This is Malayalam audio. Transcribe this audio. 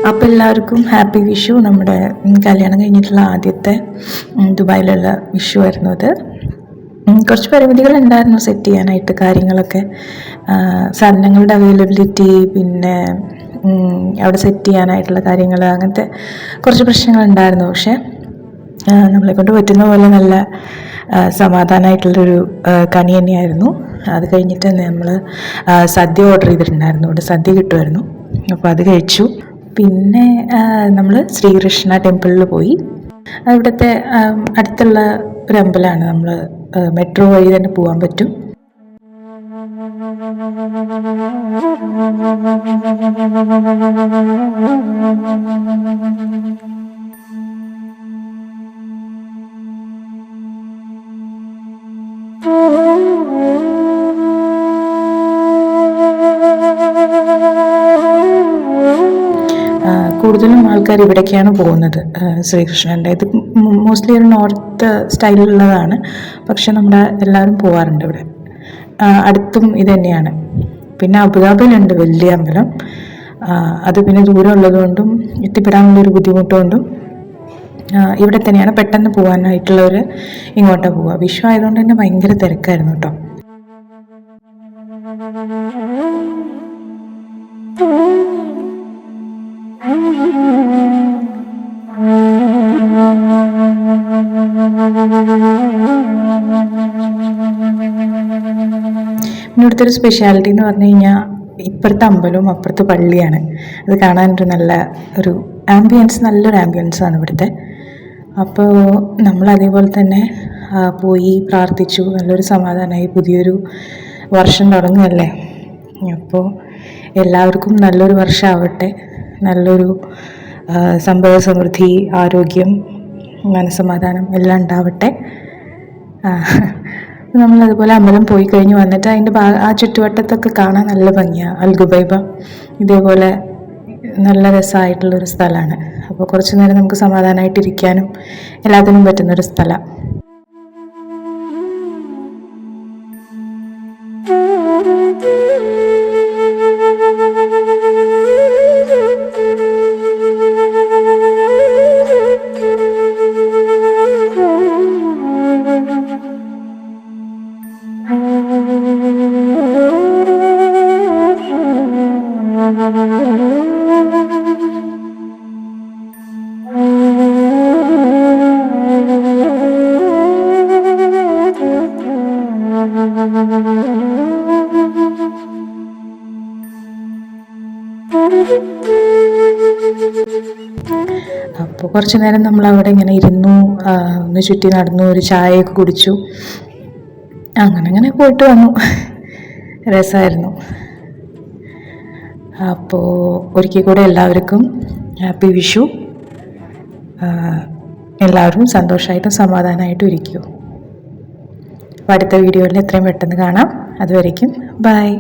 അപ്പോൾ എല്ലാവർക്കും ഹാപ്പി വിഷു. നമ്മുടെ കല്യാണം കഴിഞ്ഞിട്ടുള്ള ആദ്യത്തെ ദുബായിലുള്ള വിഷു ആയിരുന്നു അത്. കുറച്ച് പരിമിതികളുണ്ടായിരുന്നു സെറ്റ് ചെയ്യാനായിട്ട് കാര്യങ്ങളൊക്കെ, സാധനങ്ങളുടെ അവൈലബിലിറ്റി, പിന്നെ അവിടെ സെറ്റ് ചെയ്യാനായിട്ടുള്ള കാര്യങ്ങൾ, അങ്ങനത്തെ കുറച്ച് പ്രശ്നങ്ങളുണ്ടായിരുന്നു. പക്ഷേ നമ്മളെ കൊണ്ട് പറ്റുന്ന പോലെ നല്ല സമാധാനമായിട്ടുള്ളൊരു കണി തന്നെയായിരുന്നു. അത് കഴിഞ്ഞിട്ട് തന്നെ നമ്മൾ സദ്യ ഓർഡർ ചെയ്തിട്ടുണ്ടായിരുന്നു. ഇവിടെ സദ്യ കിട്ടുമായിരുന്നു, അപ്പോൾ അത് കഴിച്ചു. പിന്നെ നമ്മൾ ശ്രീകൃഷ്ണ ടെമ്പിളിൽ പോയി. അവിടുത്തെ അടുത്തുള്ള ഒരു അമ്പലമാണ്. നമ്മൾ മെട്രോ വഴി തന്നെ പോകാൻ പറ്റും. കൂടുതലും ആൾക്കാർ ഇവിടേക്കാണ് പോകുന്നത്, ശ്രീകൃഷ്ണൻ്റെ. ഇത് മോസ്റ്റ്ലി ഒരു നോർത്ത് സ്റ്റൈലിലുള്ളതാണ്, പക്ഷെ നമ്മുടെ എല്ലാവരും പോകാറുണ്ട് ഇവിടെ. അടുത്തും ഇത് തന്നെയാണ്. പിന്നെ അബുദാബിയിലുണ്ട് വലിയ അമ്പലം, അത് പിന്നെ ദൂരം ഉള്ളതുകൊണ്ടും എത്തിപ്പെടാനുള്ളൊരു ബുദ്ധിമുട്ടുകൊണ്ടും ഇവിടെ തന്നെയാണ്. പെട്ടെന്ന് പോകാനായിട്ടുള്ളവർ ഇങ്ങോട്ടാണ് പോവുക. വിഷു ആയതുകൊണ്ട് തന്നെ ഭയങ്കര തിരക്കായിരുന്നു കേട്ടോ. ഇവിടുത്തെ ഒരു സ്പെഷ്യാലിറ്റി എന്ന് പറഞ്ഞു കഴിഞ്ഞാൽ ഇപ്പുറത്തെ അമ്പലവും അപ്പുറത്ത് പള്ളിയാണ്. അത് കാണാനൊരു നല്ലൊരു നല്ലൊരു ആംബിയൻസാണ് ഇവിടുത്തെ. അപ്പോൾ നമ്മൾ അതേപോലെ തന്നെ പോയി പ്രാർത്ഥിച്ചു. നല്ലൊരു സമാധാനമായി. പുതിയൊരു വർഷം തുടങ്ങുകയല്ലേ, അപ്പോൾ എല്ലാവർക്കും നല്ലൊരു വർഷമാവട്ടെ. നല്ലൊരു സമ്പദ സമൃദ്ധി, ആരോഗ്യം, മനസ്സമാധാനം എല്ലാം ഉണ്ടാവട്ടെ. നമ്മളതുപോലെ അമ്പലം പോയി കഴിഞ്ഞ് വന്നിട്ട് അതിൻ്റെ ആ ചുറ്റുവട്ടത്തൊക്കെ കാണാൻ നല്ല ഭംഗിയാണ്. അൽഗുബൈബ ഇതേപോലെ നല്ല രസമായിട്ടുള്ളൊരു സ്ഥലമാണ്. അപ്പോൾ കുറച്ച് നേരം നമുക്ക് സമാധാനമായിട്ടിരിക്കാനും എല്ലാത്തിനും പറ്റുന്നൊരു സ്ഥലമാണ്. അപ്പോൾ കുറച്ച് നേരം നമ്മൾ അവിടെ ഇങ്ങനെ ഇരുന്നു, ഒന്ന് ചുറ്റി നടന്നു, ഒരു ചായയൊക്കെ കുടിച്ചു. അങ്ങനെ പോയിട്ട് വന്നു. രസമായിരുന്നു. അപ്പോൾ ഒരിക്കൽ കൂടെ എല്ലാവർക്കും ഹാപ്പി വിഷു. എല്ലാവരും സന്തോഷമായിട്ടും സമാധാനമായിട്ടും ഇരിക്കൂ. അപ്പോൾ അടുത്ത വീഡിയോയിൽ എത്രയും പെട്ടെന്ന് കാണാം. അതുവരേക്കും ബൈ.